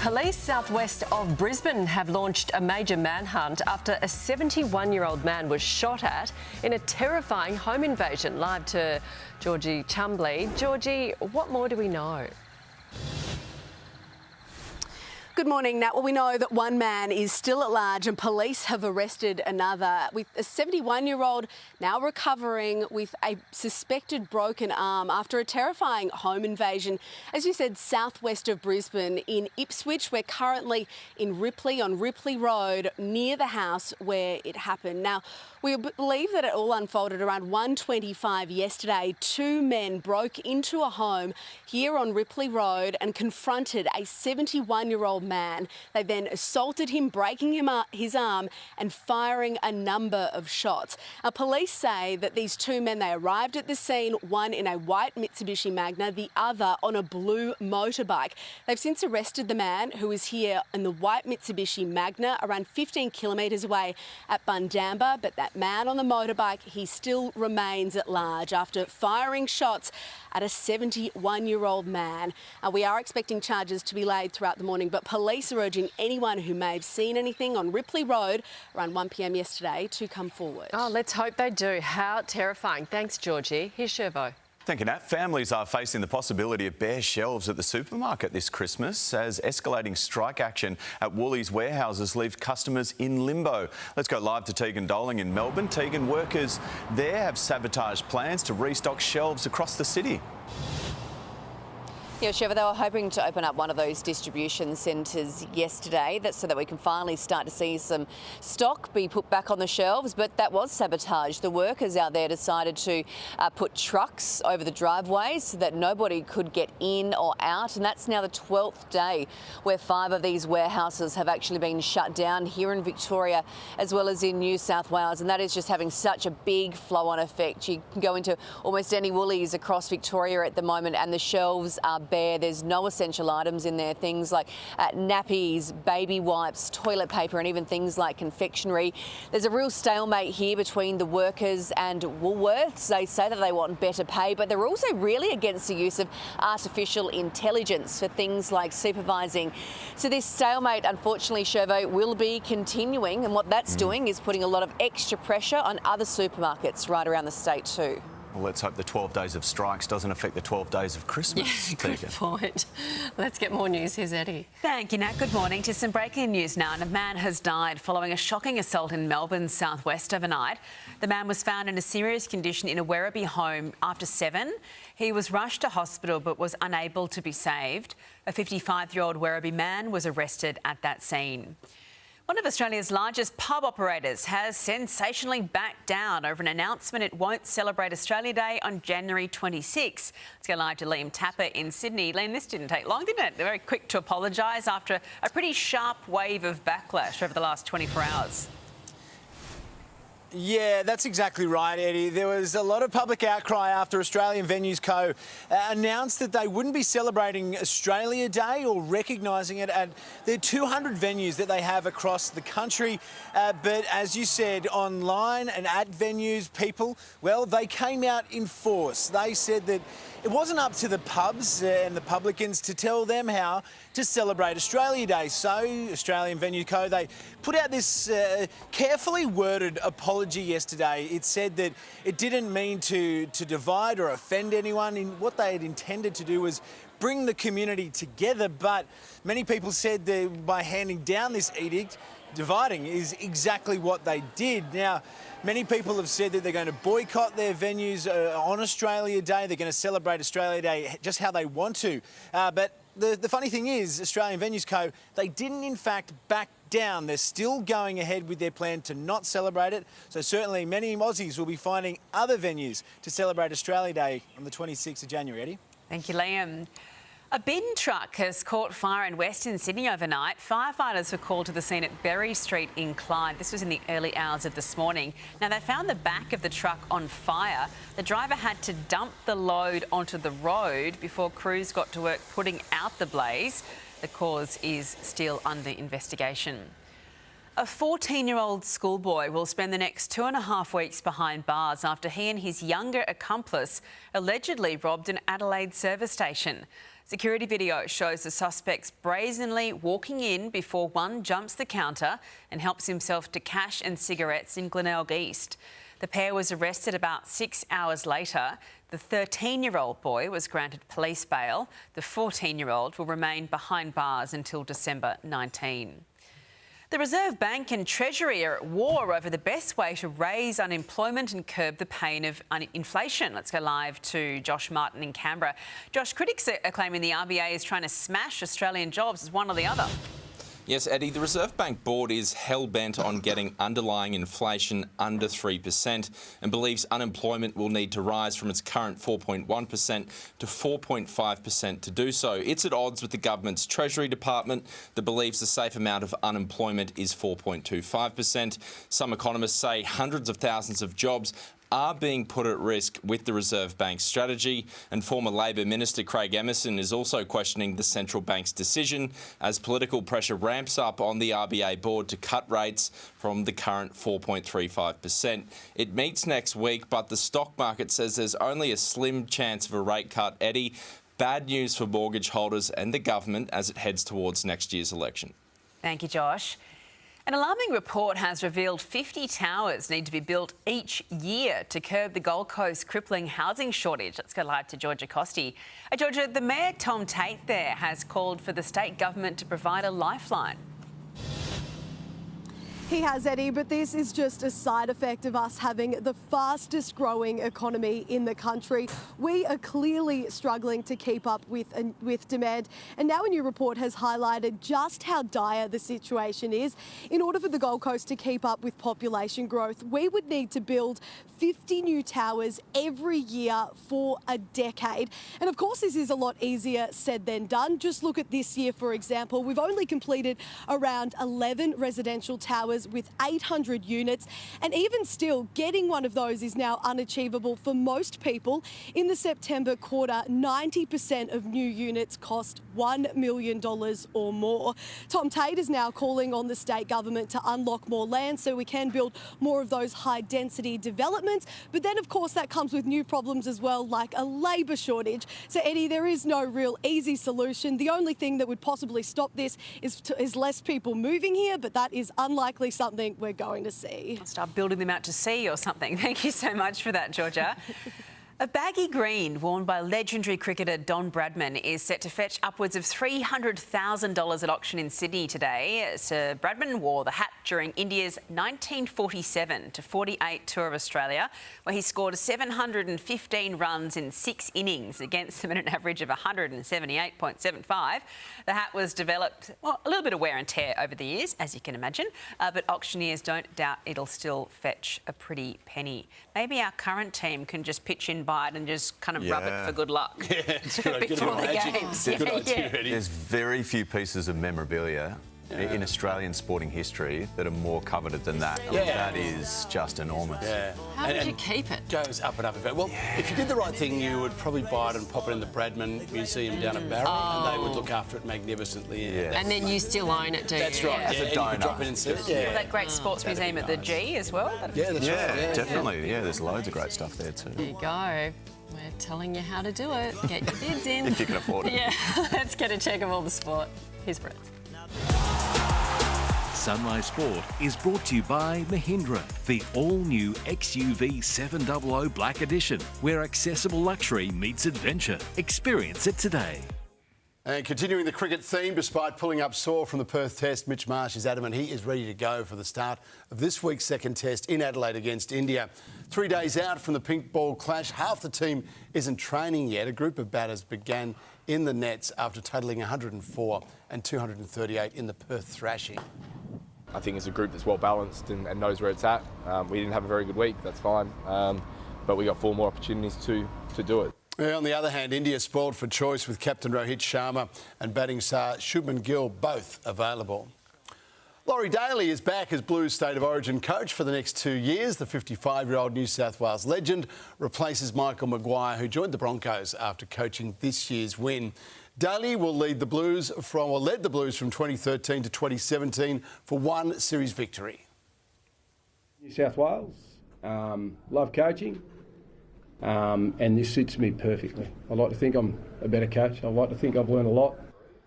Police southwest of Brisbane have launched a major manhunt after a 71-year-old man was shot at in a terrifying home invasion. Live to Georgie Chumbley. Georgie, what more do we know? Good morning, Nat. Well, we know that one man is still at large and police have arrested another, with a 71-year-old now recovering with a suspected broken arm after a terrifying home invasion. As you said, southwest of Brisbane in Ipswich. We're currently in Ripley on Ripley Road near the house where it happened. Now, we believe that it all unfolded around 1:25 yesterday. Two men broke into a home here on Ripley Road and confronted a 71-year-old man. They then assaulted him, breaking his arm and firing a number of shots. Police say that these two men, they arrived at the scene, one in a white Mitsubishi Magna, the other on a blue motorbike. They've since arrested the man who was here in the white Mitsubishi Magna around 15 kilometres away at Bundamba, but that man on the motorbike, he still remains at large after firing shots at a 71-year-old man. We are expecting charges to be laid throughout the morning, but police are urging anyone who may have seen anything on Ripley Road around 1 p.m. yesterday to come forward. Oh, let's hope they do. How terrifying. Thanks, Georgie. Here's Shervo. Thank you, Nat. Families are facing the possibility of bare shelves at the supermarket this Christmas as escalating strike action at Woolies warehouses leaves customers in limbo. Let's go live to Tegan Doling in Melbourne. Tegan, workers there have sabotaged plans to restock shelves across the city. Yeah, Shiva, they were hoping to open up one of those distribution centres yesterday so that we can finally start to see some stock be put back on the shelves, but that was sabotaged. The workers out there decided to put trucks over the driveways so that nobody could get in or out, and that's now the 12th day where 5 of these warehouses have actually been shut down here in Victoria as well as in New South Wales, and that is just having such a big flow-on effect. You can go into almost any Woolies across Victoria at the moment and the shelves are bare. There's no essential items in there, things like nappies, baby wipes, toilet paper and even things like confectionery. There's a real stalemate here between the workers and Woolworths. They say that they want better pay, but they're also really against the use of artificial intelligence for things like supervising. So this stalemate, unfortunately, Shervo, will be continuing, and what that's doing is putting a lot of extra pressure on other supermarkets right around the state too. Well, let's hope the 12 days of strikes doesn't affect the 12 days of Christmas. Yeah, good point. Let's get more news. Here's Eddie. Thank you, Nat. Good morning. To some breaking news now. And a man has died following a shocking assault in Melbourne's southwest overnight. The man was found in a serious condition in a Werribee home after 7. He was rushed to hospital but was unable to be saved. A 55-year-old Werribee man was arrested at that scene. One of Australia's largest pub operators has sensationally backed down over an announcement it won't celebrate Australia Day on January 26. Let's go live to Liam Tapper in Sydney. Liam, this didn't take long, didn't it? They're very quick to apologise after a pretty sharp wave of backlash over the last 24 hours. Yeah, that's exactly right, Eddie. There was a lot of public outcry after Australian Venues Co announced that they wouldn't be celebrating Australia Day or recognising it at their 200 venues that they have across the country. But as you said, online and at venues, people, well, they came out in force. They said that it wasn't up to the pubs and the publicans to tell them how to celebrate Australia Day. So Australian Venue Co, they put out this carefully worded apology yesterday. It said that it didn't mean to divide or offend anyone. What they had intended to do was bring the community together, but many people said that by handing down this edict, dividing is exactly what they did. Now, many people have said that they're going to boycott their venues on Australia Day. They're going to celebrate Australia Day just how they want to. But the funny thing is, Australian Venues Co, they didn't in fact back down. They're still going ahead with their plan to not celebrate it. So certainly many Aussies will be finding other venues to celebrate Australia Day on the 26th of January. Eddie? Thank you, Liam. A bin truck has caught fire in Western Sydney overnight. Firefighters were called to the scene at Berry Street in Clyde. This was in the early hours of this morning. Now, they found the back of the truck on fire. The driver had to dump the load onto the road before crews got to work putting out the blaze. The cause is still under investigation. A 14-year-old schoolboy will spend the next 2.5 weeks behind bars after he and his younger accomplice allegedly robbed an Adelaide service station. Security video shows the suspects brazenly walking in before one jumps the counter and helps himself to cash and cigarettes in Glenelg East. The pair was arrested about 6 hours later. The 13-year-old boy was granted police bail. The 14-year-old will remain behind bars until December 19. The Reserve Bank and Treasury are at war over the best way to raise unemployment and curb the pain of inflation. Let's go live to Josh Martin in Canberra. Josh, critics are claiming the RBA is trying to smash Australian jobs as one or the other. Yes, Eddie, the Reserve Bank Board is hell-bent on getting underlying inflation under 3% and believes unemployment will need to rise from its current 4.1% to 4.5% to do so. It's at odds with the government's Treasury Department that believes the safe amount of unemployment is 4.25%. Some economists say hundreds of thousands of jobs are being put at risk with the Reserve Bank's strategy, and former Labor Minister Craig Emerson is also questioning the central bank's decision as political pressure ramps up on the RBA board to cut rates from the current 4.35%. It meets next week, but the stock market says there's only a slim chance of a rate cut, Eddie. Bad news for mortgage holders and the government as it heads towards next year's election. Thank you, Josh. An alarming report has revealed 50 towers need to be built each year to curb the Gold Coast's crippling housing shortage. Let's go live to Georgia Costi. Georgia, the Mayor Tom Tate there has called for the state government to provide a lifeline. He has, Eddie, but this is just a side effect of us having the fastest growing economy in the country. We are clearly struggling to keep up with demand. And now a new report has highlighted just how dire the situation is. In order for the Gold Coast to keep up with population growth, we would need to build 50 new towers every year for a decade. And of course, this is a lot easier said than done. Just look at this year, for example. We've only completed around 11 residential towers with 800 units. And even still, getting one of those is now unachievable for most people. In the September quarter, 90% of new units cost $1 million or more. Tom Tate is now calling on the state government to unlock more land so we can build more of those high-density developments. But then, of course, that comes with new problems as well, like a labour shortage. So, Eddie, there is no real easy solution. The only thing that would possibly stop this is less people moving here, but that is unlikely something we're going to see. I'll start building them out to sea or something. Thank you so much for that, Georgia. A baggy green worn by legendary cricketer Don Bradman is set to fetch upwards of $300,000 at auction in Sydney today. Sir Bradman wore the hat during India's 1947-48 tour of Australia, where he scored 715 runs in 6 innings against them at an average of 178.75. The hat was developed, well, a little bit of wear and tear over the years, as you can imagine, but auctioneers don't doubt it'll still fetch a pretty penny. Maybe our current team can just pitch in by it and just kind of rub it for good luck. Yeah, it's good. Before the games. Good idea, Eddie. There's very few pieces of memorabilia in Australian sporting history that are more coveted than that. I mean, that is just enormous. Yeah. How would you keep it? Goes up and up. Well, if you did the right thing, you would probably buy it and pop it in the Bradman Museum down at Barrow, and they would look after it magnificently. Yeah. And then you still own it, do you? That's right. Yeah. As a and you donor. could drop it in Well, that great sports museum at the G as well. Yeah, that's right. Yeah, definitely. Yeah, there's loads of great stuff there too. There you go. We're telling you how to do it. Get your bids in. If you can afford it. Yeah, let's get a check of all the sport. Here's Brett. Sunrise Sport is brought to you by Mahindra, the all-new XUV 700 Black Edition, where accessible luxury meets adventure. Experience it today. And continuing the cricket theme, despite pulling up sore from the Perth Test, Mitch Marsh is adamant he is ready to go for the start of this week's second Test in Adelaide against India. 3 days out from the pink ball clash, half the team isn't training yet. A group of batters began in the nets after totalling 104 and 238 in the Perth thrashing. I think it's a group that's well balanced and knows where it's at. We didn't have a very good week, that's fine, but we got 4 more opportunities to do it. On the other hand, India spoiled for choice with captain Rohit Sharma and batting star Shubman Gill both available. Laurie Daly is back as Blues State of Origin coach for the next 2 years. The 55-year-old New South Wales legend replaces Michael Maguire, who joined the Broncos after coaching this year's win. Daly will led the Blues from 2013 to 2017 for 1 series victory. New South Wales, love coaching. and this suits me perfectly. I like to think I'm a better coach. I like to think I've learned a lot.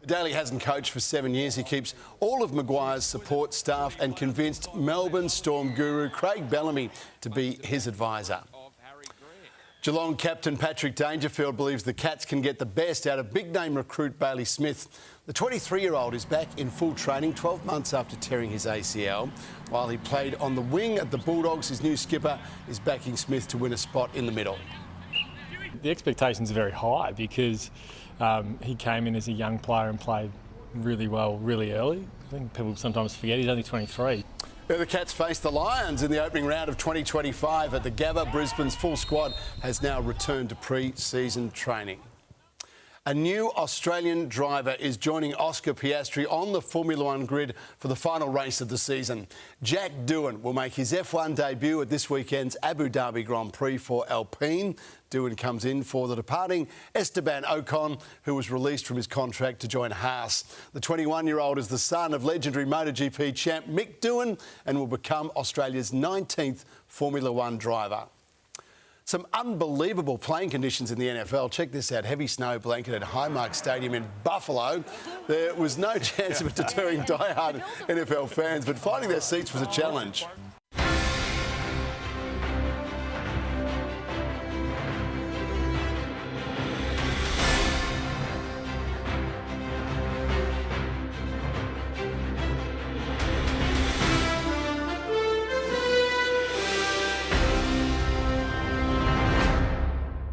Daly hasn't coached for 7 years. He keeps all of Maguire's support staff and convinced Melbourne Storm guru Craig Bellamy to be his advisor. Geelong captain Patrick Dangerfield believes the Cats can get the best out of big-name recruit Bailey Smith. The 23-year-old is back in full training 12 months after tearing his ACL. While he played on the wing at the Bulldogs, his new skipper is backing Smith to win a spot in the middle. The expectations are very high because he came in as a young player and played really well really early. I think people sometimes forget he's only 23. The Cats face the Lions in the opening round of 2025 at the Gabba. Brisbane's full squad has now returned to pre-season training. A new Australian driver is joining Oscar Piastri on the Formula One grid for the final race of the season. Jack Doohan will make his F1 debut at this weekend's Abu Dhabi Grand Prix for Alpine. Doohan comes in for the departing Esteban Ocon, who was released from his contract to join Haas. The 21-year-old is the son of legendary MotoGP champ Mick Doohan and will become Australia's 19th Formula One driver. Some unbelievable playing conditions in the NFL. Check this out. Heavy snow blanketed Highmark Stadium in Buffalo. There was no chance of it deterring die-hard NFL fans, but finding their seats was a challenge.